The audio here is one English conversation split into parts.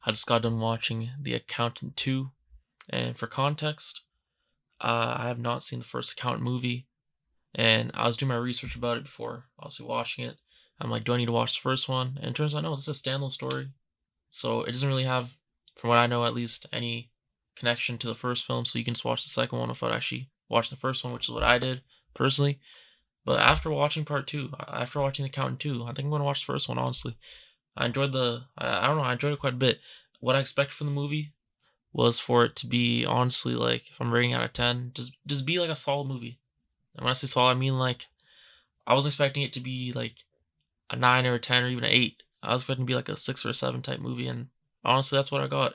I just got done watching The Accountant 2, and for context, I have not seen the first Accountant movie, and I was doing my research about it before obviously watching it. I'm like, do I need to watch the first one? And it turns out no, this is a standalone story, so it doesn't really have, from what I know at least, any connection to the first film. So you can just watch the second one without actually watching the first one, which is what I did personally. But after watching part two, after watching The Accountant 2, I think I'm gonna watch the first one honestly. I don't know, I enjoyed it quite a bit. What I expected from the movie was for it to be honestly like, if I'm rating out of 10, just be like a solid movie. And when I say solid, I mean like I was expecting it to be like a 9 or a 10 or even an 8. I was expecting it to be like a 6 or a 7 type movie, and honestly that's what I got.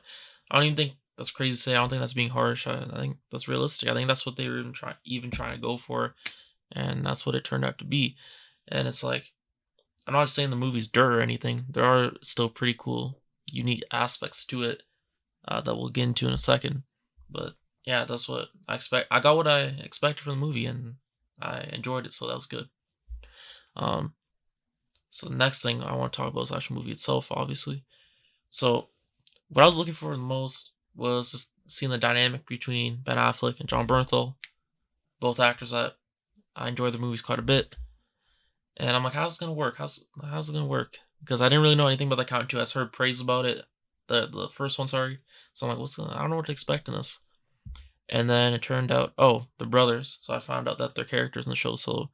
I don't even think that's crazy to say. I don't think that's being harsh. I think that's realistic. I think that's what they were even trying to go for, and that's what it turned out to be. And it's like, I'm not saying the movie's dirt or anything. There are still pretty cool, unique aspects to it that we'll get into in a second. But yeah, that's what I expect. I got what I expected from the movie, and I enjoyed it, so that was good. Um, so the next thing I want to talk about is the actual movie itself, obviously. So what I was looking for the most was just seeing the dynamic between Ben Affleck and Jon Bernthal, both actors that I enjoy their movies quite a bit. And I'm like, how's it gonna work? How's it gonna work? Because I didn't really know anything about the Count 2. I just heard praise about it, the first one, sorry. So I'm like, I don't know what to expect in this. And then it turned out, oh, the brothers. So I found out that they're characters in the show. So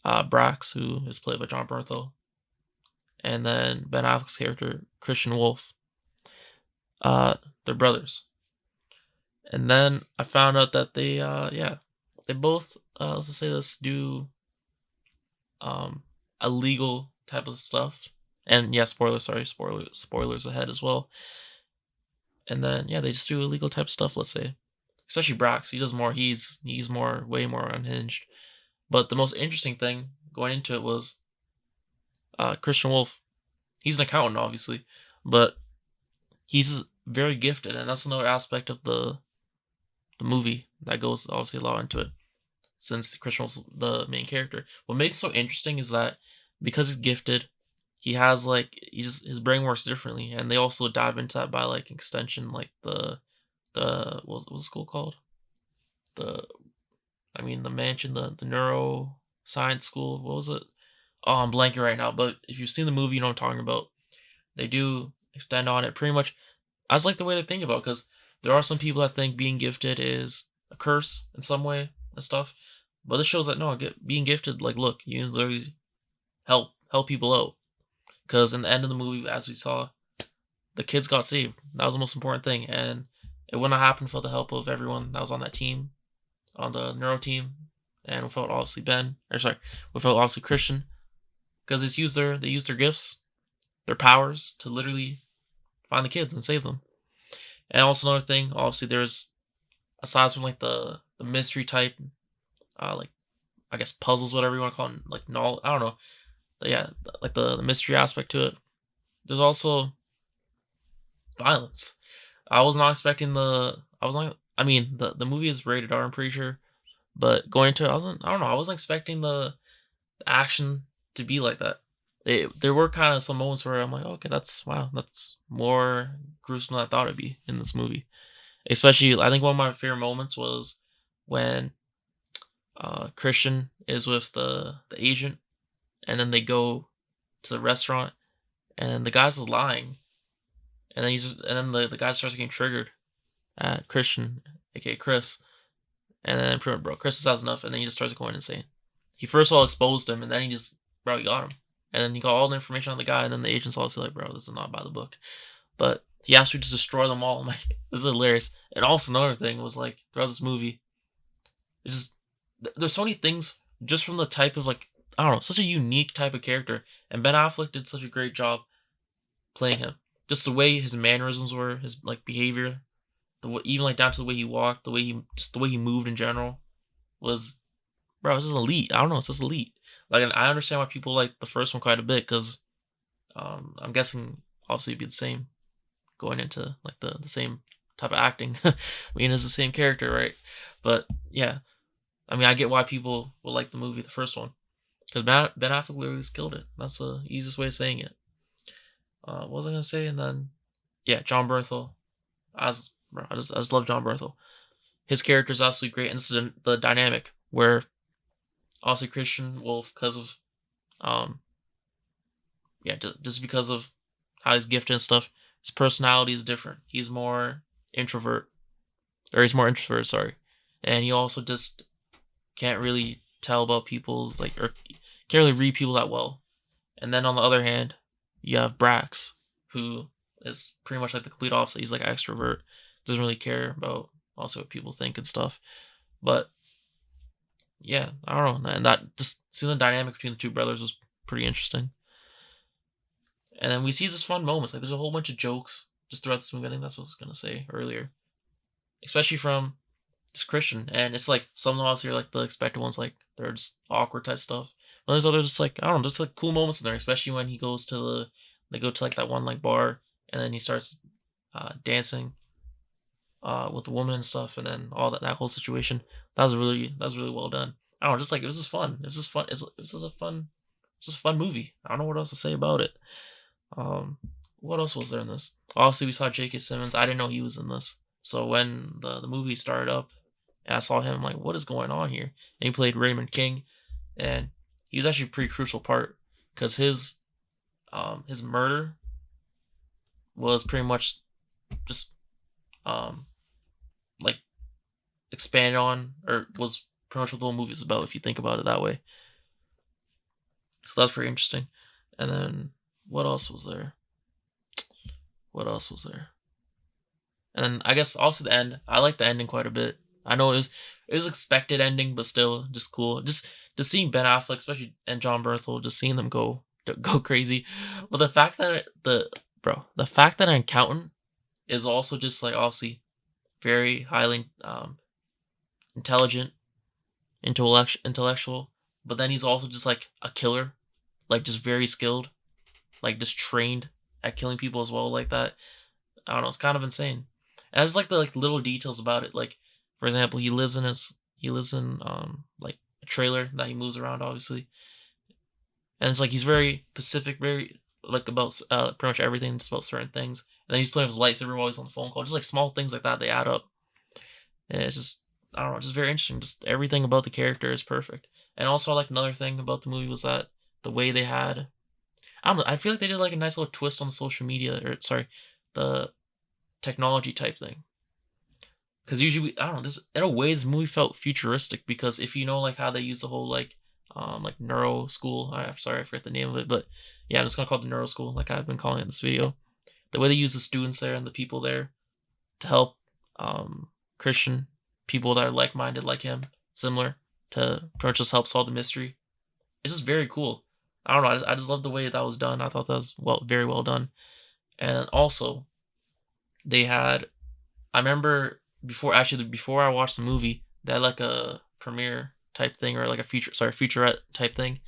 Brax, who is played by Jon Bernthal, and then Ben Affleck's character Christian Wolff, uh, they're brothers. And then I found out that yeah, they both, let's just say this, do um illegal type of stuff. And yeah, spoilers ahead as well. And then yeah, they just do illegal type stuff, let's say. Especially Brax. He does more, he's more, way more unhinged. But the most interesting thing going into it was Christian Wolff. He's an accountant, obviously, but he's very gifted, and that's another aspect of the movie that goes obviously a lot into it. Since Christian Wolff's the main character, what makes it so interesting is that because he's gifted, he has like, his brain works differently, and they also dive into that by like extension, like what's the school called? The the mansion, the neuroscience school. What was it? Oh, I'm blanking right now. But if you've seen the movie, you know what I'm talking about. They do extend on it pretty much. I just like the way they think about it, because there are some people that think being gifted is a curse in some way and stuff. But this shows that no, being gifted, like, look, you can literally help people out. Because in the end of the movie, as we saw, the kids got saved. That was the most important thing, and it wouldn't have happened without the help of everyone that was on that team, on the neuro team, and without obviously without obviously Christian, because they use their gifts, their powers to literally find the kids and save them. And also another thing, obviously there's, aside from like the mystery type, like, I guess puzzles, whatever you want to call them, like, no, I don't know, but yeah, like the mystery aspect to it. There's also violence. I was not expecting the. I was not. I mean, the movie is rated R, I'm pretty sure, but going into it, I don't know. I wasn't expecting the action to be like that. There were kind of some moments where I'm like, okay, that's more gruesome than I thought it'd be in this movie. Especially, I think one of my favorite moments was when Christian is with the agent, and then they go to the restaurant, and the guy's lying, and then the guy starts getting triggered at Christian, aka Chris, and then pretty much, bro, Chris has enough, and then he just starts going insane. He first of all exposed him, and then he got him, and then he got all the information on the guy, and then the agent's obviously like, bro, this is not by the book, but he actually just destroy them all. I'm like, this is hilarious. And also another thing was like, throughout this movie, it's just, there's so many things just from the type of, like, I don't know, such a unique type of character, and Ben Affleck did such a great job playing him. Just the way his mannerisms were, his like behavior, even like down to the way he walked, the way he moved in general was, bro, this is elite. I don't know, it's just elite. Like, and I understand why people like the first one quite a bit, because I'm guessing obviously it'd be the same going into like the same type of acting. I mean, it's the same character, right? But yeah, I mean, I get why people will like the movie, the first one, because Ben Affleck literally killed it. That's the easiest way of saying it. What was I gonna say? And then yeah, Jon Bernthal. As bro, I just love Jon Bernthal. His character is absolutely great, and it's the dynamic where also Christian Wolff, because of um yeah, just because of how he's gifted and stuff, his personality is different. Introvert, he's more introvert, sorry, and he also just can't really tell about people's like or can't really read people that well. And then on the other hand, you have Brax, who is pretty much like the complete opposite. He's like an extrovert, doesn't really care about also what people think and stuff. But yeah, I don't know, and that just seeing the dynamic between the two brothers was pretty interesting. And then we see just fun moments. Like there's a whole bunch of jokes just throughout this movie. I think that's what I was gonna say earlier, especially from just Christian. And it's like some of them also are like the expected ones, like they're just awkward type stuff. But there's others just like I don't know, just like cool moments in there, especially when they go to like that one like bar, and then he starts dancing with the woman and stuff, and then all that whole situation. That was really well done. I don't know, just like it was just fun. It was just fun. It's just a fun movie. I don't know what else to say about it. Um, what else was there in this? Obviously, we saw J.K. Simmons. I didn't know he was in this. So when the movie started up, and I saw him, I'm like, what is going on here? And he played Raymond King, and he was actually a pretty crucial part because his murder was pretty much just um like expanded on, or was pretty much what the whole movie is about if you think about it that way. So that's pretty interesting. And then what else was there? What else was there? And then I guess also the end. I like the ending quite a bit. I know it was expected ending, but still just cool. Just seeing Ben Affleck, especially and Jon Bernthal, just seeing them go crazy. But the fact that the fact that an accountant is also just like obviously very highly intelligent, intellectual, but then he's also just like a killer, like just very skilled, like just trained at killing people as well, like that. I don't know, it's kind of insane. And it's like the like little details about it. Like for example, he lives in like a trailer that he moves around obviously. And it's like he's very specific, very like about pretty much everything, just about certain things. And then he's playing with his lightsaber while he's on the phone call. Just like small things like that, they add up. And it's just I don't know, just very interesting. Just everything about the character is perfect. And also like another thing about the movie was that the way they had I don't know, I feel like they did like a nice little twist on the social media or sorry, the technology type thing. Because usually, I don't know, this in a way this movie felt futuristic because if you know like how they use the whole like neuro school, I'm sorry I forget the name of it, but yeah, I'm just gonna call it the neuro school like I've been calling it in this video. The way they use the students there and the people there to help Christian people that are like minded like him, similar to pretty much just help solve the mystery. It's just very cool. I don't know, I just love the way that was done. I thought that was very well done. And also they had I remember before I watched the movie, they had like a premiere type thing or like a featurette type thing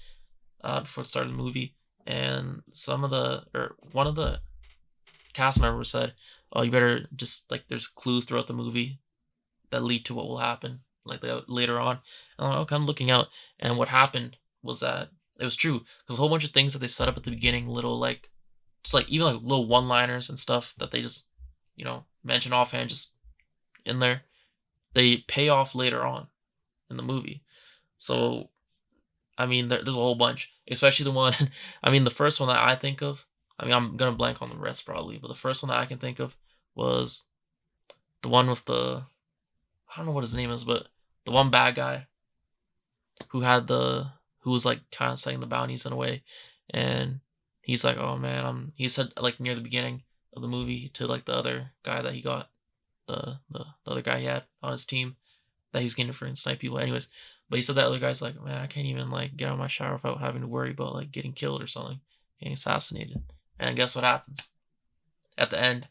before the start of the movie, and one of the cast members said, "Oh, you better just like there's clues throughout the movie that lead to what will happen like later on." And I'm like, okay, I'm looking out, and what happened was that it was true because a whole bunch of things that they set up at the beginning, little like just like even like little one-liners and stuff that they just mention offhand just in there, they pay off later on in the movie. So I mean, there's a whole bunch, especially the one. I mean, the first one that I think of. I mean, I'm gonna blank on the rest probably, but the first one that I can think of was the one with the I don't know what his name is, but the one bad guy who had the who was like kind of setting the bounties in a way, and he's like, "Oh man, he said like near the beginning of the movie to like the other guy that he got the other guy he had on his team that he was getting for snipe people. Anyways, but he said that other guy's like, man, I can't even like get out of my shower without having to worry about like getting killed or something, getting assassinated. And guess what happens at the end?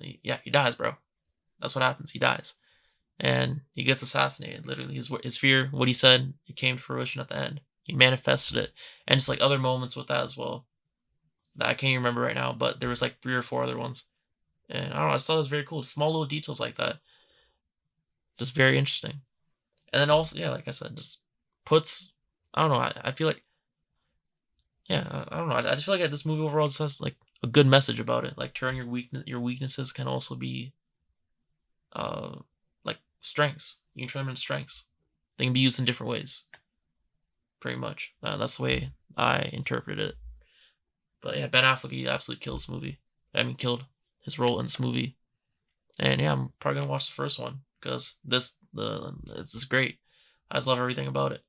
He dies, bro. That's what happens. He dies, and he gets assassinated. Literally, his fear, what he said, it came to fruition at the end. He manifested it, and just like other moments with that as well that I can't even remember right now. But there was like 3 or 4 other ones, and I don't know. I just thought it was very cool. Small little details like that, just very interesting. And then also, yeah, like I said, just puts. I don't know. I feel like, yeah, I don't know. I just feel like this movie overall just has like a good message about it. Like turn your weaknesses can also be like strengths. You can turn them into strengths. They can be used in different ways. Pretty much. That's the way I interpret it. But yeah, Ben Affleck, he absolutely killed this movie. I mean, killed his role in this movie. And yeah, I'm probably gonna watch the first one because it's just great. I just love everything about it.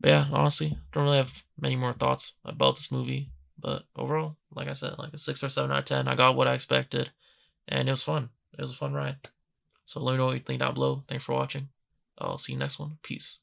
But yeah, honestly, don't really have many more thoughts about this movie. But overall, like I said, like a 6 or 7 out of 10. I got what I expected, and it was fun. It was a fun ride. So let me know what you think down below. Thanks for watching. I'll see you next one. Peace.